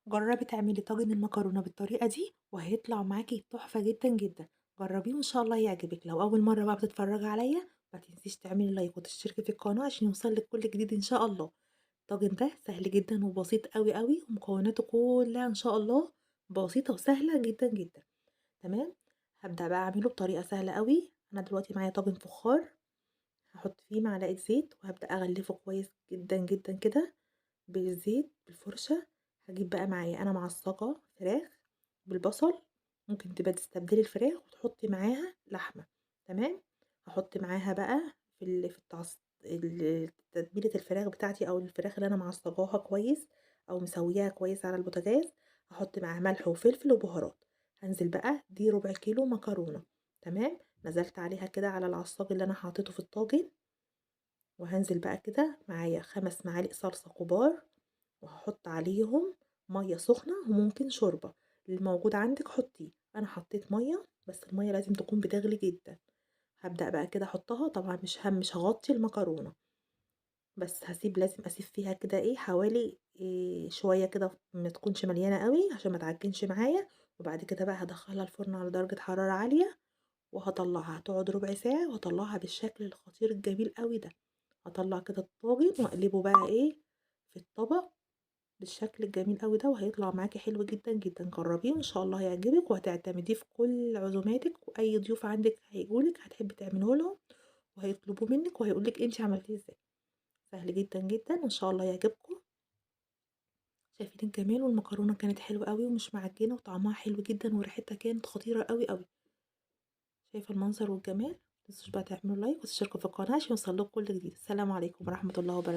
جربي تعملي طاجن المكرونة بالطريقة دي وهيطلع معاكِ تحفة جدًا، جدًا. جربيه وإن شاء الله يعجبِك. لو أول مرة بقى بتتفرجي عليَّ ما تنسيش تعملي لايك وتشتركي في القناة عشان يوصلِك كل جديد إن شاء الله. الطاجن ده سهل جدًا وبسيط أوي، أوي، ومكوناته كلها إن شاء الله بسيطة وسهلة جدًا، جدًا. تمام. هابدأ بقى أعمله بطريقة سهلة أوي. أنا دلوقتي معايا طاجن فخار، هاحط فيه معلقة زيت وهابدأ أغلفه كويس جدًا، جدًا كده بالزيت بالفرشة. هاجيب بقى معايا أنا معصجة فراخ بالبصل، ممكن تبقى تستبدلي الفراخ وتحطي معاها لحمة. تمام. هاحط معاها بقى في تتبيلة الفراخ بتاعتي أو الفراخ اللي أنا معصجاها كويس أو مسوياها كويس على البوتاجاز، هاحط معاها ملح وفلفل وبهارات. هانزل بقى دي ربع كيلو مكرونة. تمام. نزلت عليها كده على العصاج اللي أنا حطيته في الطاجن، وهانزل بقى كده معايا 5 معالق صلصة كبار، وهاحط عليهم مَيّة سخنة وممكن شوربة، اللي موجود عندِك حطيه. أنا حطيت مَيّة، بس المَيّة لازم تكون بتغلي جدًا. هابدأ بقى كده أحطها، طبعًا مش هاغطي المكرونة، بس لازم أسيب فيها كده إيه حوالي شوية كده ما تكونش مليانة أوي عشان ما تعجنش معايا. وبعد كده بقى هادخلها الفرن على درجة حرارة عالية وهاطلعها، هتقعد ربع ساعة وهاطلعها بالشكل الخطير الجميل أوي ده. هاطلّع كده الطاجن وأقلبه بقى إيه في الطبق بالشكل الجميل أوي ده، وهيطلع معاكِ حلو جدًا، جدًا. جرّبيه وإن شاء الله هيعجبِك وهتعتمديه في كل عزوماتِك، وأي ضيوف عندِك هييجوا لِك هتحبي تعمليه لهم وهيطلبوه منِّك وهيقولوا لِك أنتِ عملتيه إزاي. سهل جدًا، جدًا، وإن شاء الله يعجبكم. شايفين الجمال، والمكرونة كانت حلوة أوي ومش معجنة وطعمها حلو جدًا وريحتها كانت خطيرة أوي، أوي. شايفة المنظر والجمال؟ ما تنسوش بقى تعملوا لايك وتشتركوا في القناة عشان يوصل لكم كل جديد. السلام عليكم ورحمة الله